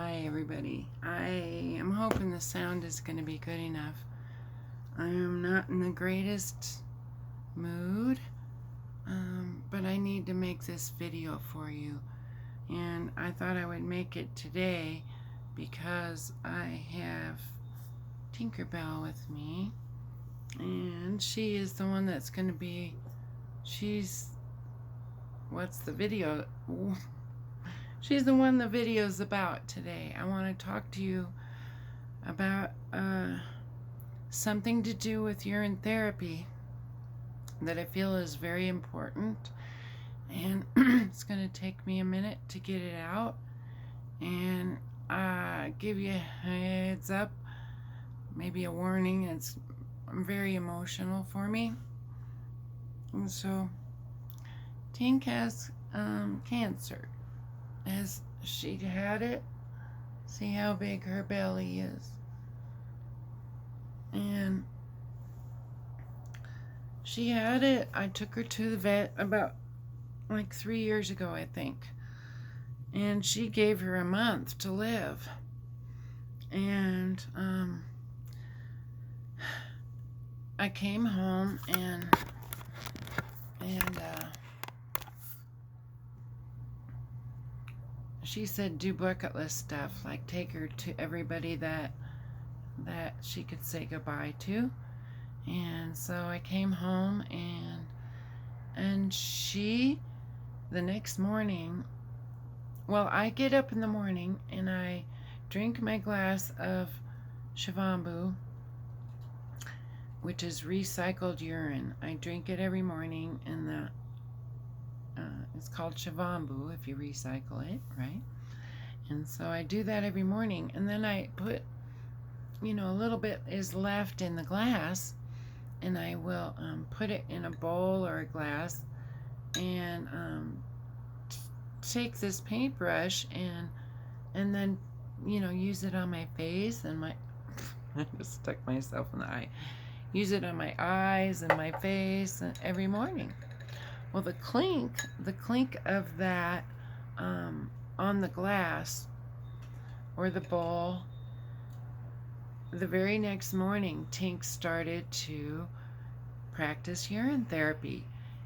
Hi everybody. I am hoping the sound is going to be good enough. I am not in the greatest mood, but I need to make this video for you. And I thought I would make it today because I have Tinkerbell with me. And she is the one that's going to be, what's the video? She's the one the video's about today. I want to talk to you about something to do with urine therapy that I feel is very important, and it's going to take me a minute to get it out and give you a heads up, maybe a warning. It's very emotional for me. And so Tink has cancer. As she had it, see how big her belly is. And she had it, I took her to the vet about like 3 years ago, I think. And she gave her a month to live. And I came home and she said do bucket list stuff, like take her to everybody that she could say goodbye to. And so I came home and she, the next morning, well, I get up in the morning and I drink my glass of Shivambu, which is recycled urine. I drink it every morning, and it's called Shivambu if you recycle it, right? And so I do that every morning, and then I put, a little bit is left in the glass, and I will put it in a bowl or a glass, and take this paintbrush and then use it on my face and my I just stuck myself in the eye. Use it on my eyes and my face every morning. Well, the clink of that on the glass or the bowl, the very next morning, Tink started to practice urine therapy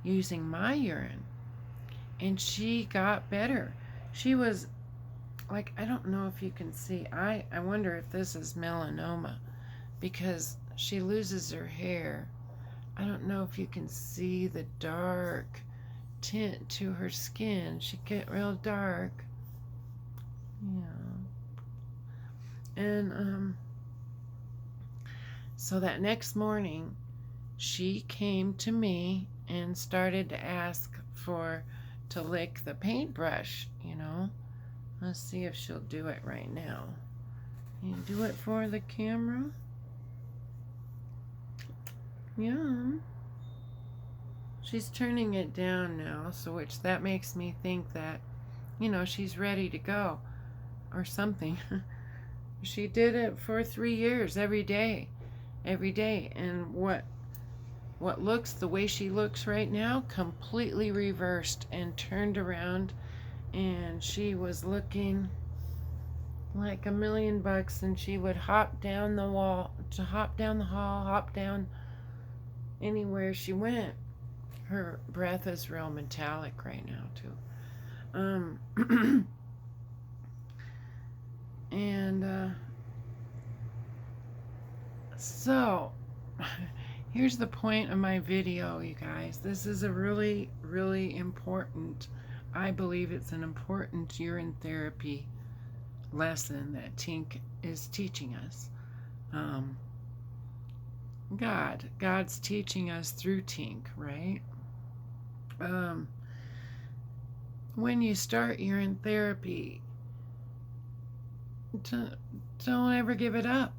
using my urine. And she got better. She was like, I don't know if you can see, I wonder if this is melanoma, because she loses her hair. I don't know if you can see the dark tint to her skin. She get real dark. Yeah. And so that next morning she came to me and started to ask to lick the paintbrush, Let's see if she'll do it right now. Can you do it for the camera? Yeah. She's turning it down now, so which that makes me think that, she's ready to go or something. She did it for 3 years, every day. And what looks the way she looks right now, completely reversed and turned around, and she was looking like $1 million, and she would hop down the hall, hop down anywhere she went. Her breath is real metallic right now too. So here's the point of my video, you guys. This is a really, really important, I believe it's an important urine therapy lesson that Tink is teaching us. God's teaching us through Tink, right? When you start urine therapy, don't ever give it up.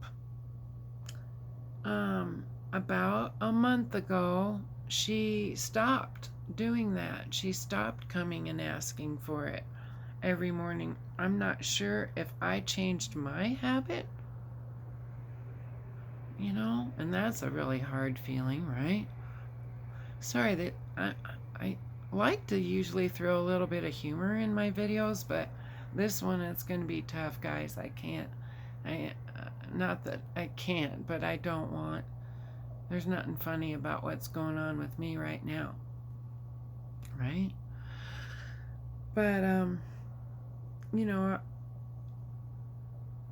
About a month ago, she stopped doing that. She stopped coming and asking for it every morning. I'm not sure if I changed my habit, and that's a really hard feeling, right? Sorry that I like to usually throw a little bit of humor in my videos, but This one, it's going to be tough, guys. I can't. Not that I can't, but I don't want. There's nothing funny about what's going on with me right now. Right? But, you know,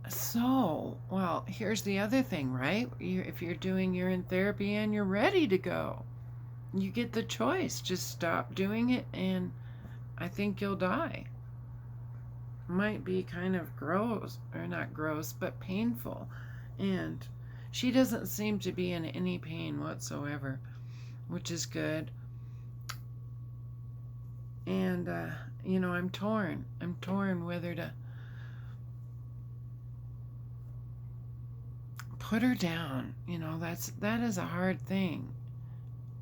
so, well, here's the other thing, right? If you're doing urine therapy and you're ready to go, you get the choice. Just stop doing it, and I think you'll die. Might be kind of gross, or not gross, but painful. And she doesn't seem to be in any pain whatsoever, which is good. And, you know, I'm torn. I'm torn whether to put her down. You know, that is a hard thing.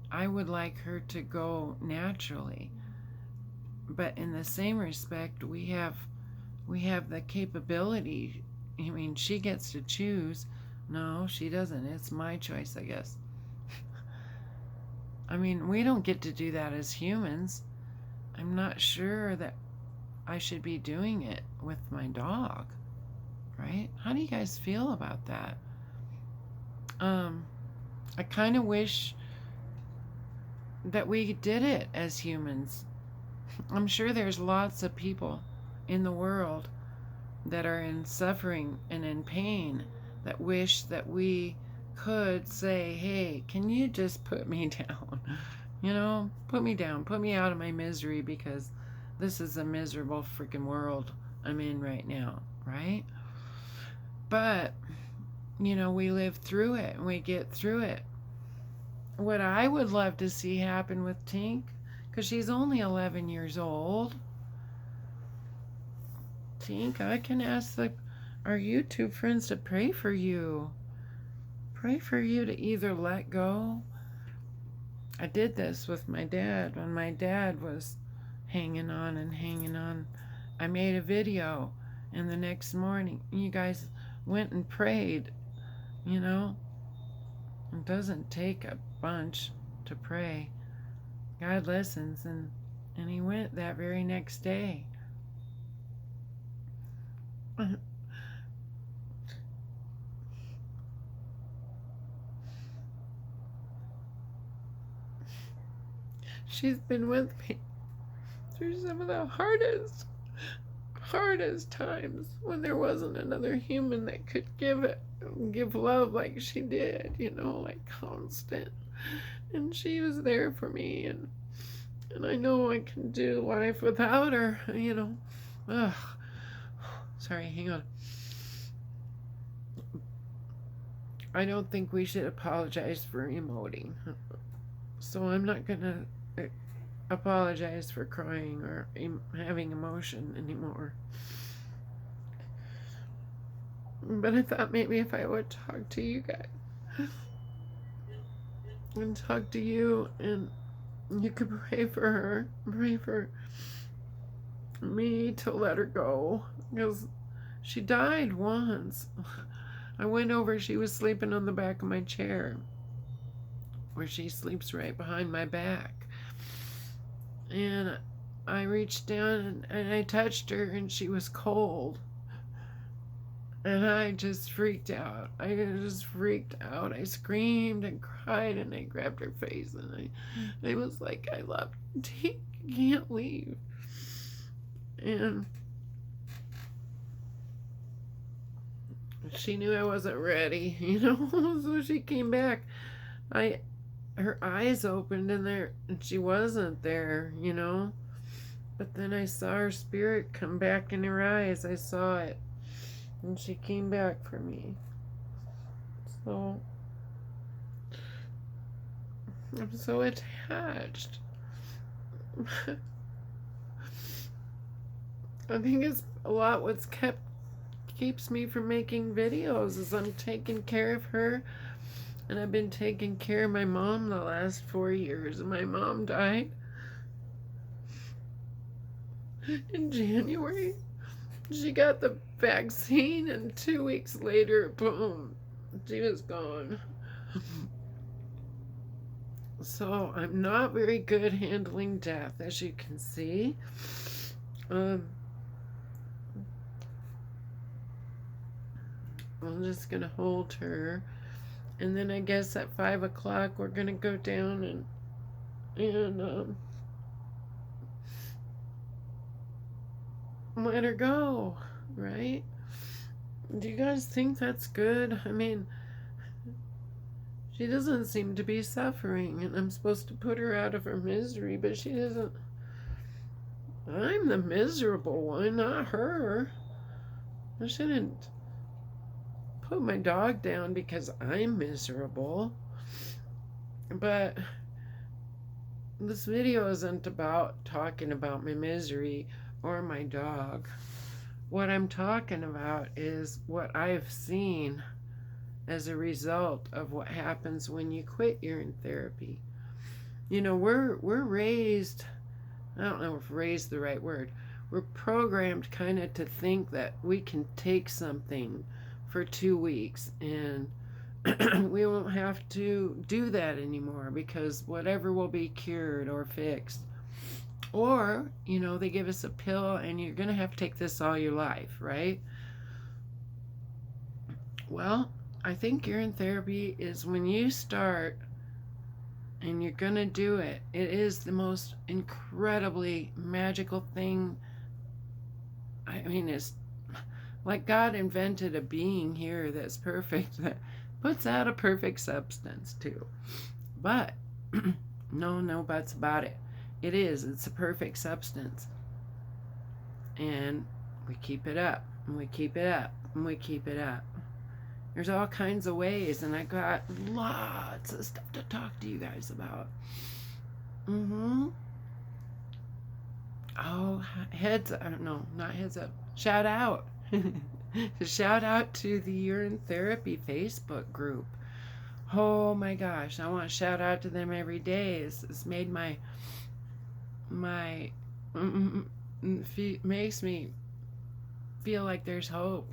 I would like her to go naturally. But in the same respect, we have the capability. I mean, she gets to choose. No, she doesn't. It's my choice, I guess. I mean, we don't get to do that as humans. I'm not sure that I should be doing it with my dog, right? How do you guys feel about that? I kind of wish that we did it as humans. I'm sure there's lots of people in the world that are in suffering and in pain that wish that we could say, hey, can you just put me down? You know, put me down, put me out of my misery, because this is a miserable freaking world I'm in right now, right? But, you know, we live through it and we get through it. What I would love to see happen with Tink, because she's only 11 years old. Tink, I can ask our YouTube friends to pray for you. Pray for you to either let go. I did this with my dad when my dad was hanging on and hanging on. I made a video, and the next morning you guys went and prayed. You know, it doesn't take a bunch to pray. God listens, and he went that very next day. She's been with me through some of the hardest times, when there wasn't another human that could give love like she did, you know, like constant. And she was there for me, and I know I can do life without her, you know. Ugh. Sorry, hang on. I don't think we should apologize for emoting. So I'm not gonna apologize for crying or having emotion anymore. But I thought maybe if I would talk to you guys and talk to you, and you could pray for her, pray for me to let her go, because she died once. I went over, she was sleeping on the back of my chair, where she sleeps right behind my back. And I reached down and I touched her, and she was cold. And I just freaked out. I screamed and cried, and I grabbed her face, and I was like, I love you, Tink. You can't leave. And she knew I wasn't ready, you know. So she came back. Her eyes opened, and she wasn't there, you know. But then I saw her spirit come back in her eyes. I saw it. And she came back for me. So I'm so attached. I think it's a lot what's keeps me from making videos, is I'm taking care of her. And I've been taking care of my mom the last 4 years. And my mom died in January. She got the vaccine, and 2 weeks later, boom, she was gone. So I'm not very good handling death, as you can see. I'm just gonna hold her, and then I guess at 5 o'clock we're gonna go down and let her go, right? Do you guys think that's good? I mean, she doesn't seem to be suffering, and I'm supposed to put her out of her misery, but she doesn't. I'm the miserable one, not her. I shouldn't put my dog down because I'm miserable. But this video isn't about talking about my misery or my dog. What I'm talking about is what I've seen as a result of what happens when you quit urine therapy. You know, we're raised, I don't know if raised the right word, we're programmed kind of to think that we can take something for 2 weeks and we won't have to do that anymore because whatever will be cured or fixed. Or, you know, they give us a pill and you're going to have to take this all your life, right? Well, I think urine therapy is when you start and you're going to do it. It is the most incredibly magical thing. I mean, it's like God invented a being here that's perfect, that puts out a perfect substance too. But no buts about it. It's a perfect substance. And we keep it up, and we keep it up, and we keep it up. There's all kinds of ways, and I got lots of stuff to talk to you guys about. Oh, heads up. No, not heads up. Shout out. Shout out to the Urine Therapy Facebook group. Oh my gosh, I want to shout out to them every day. It's made makes me feel like there's hope.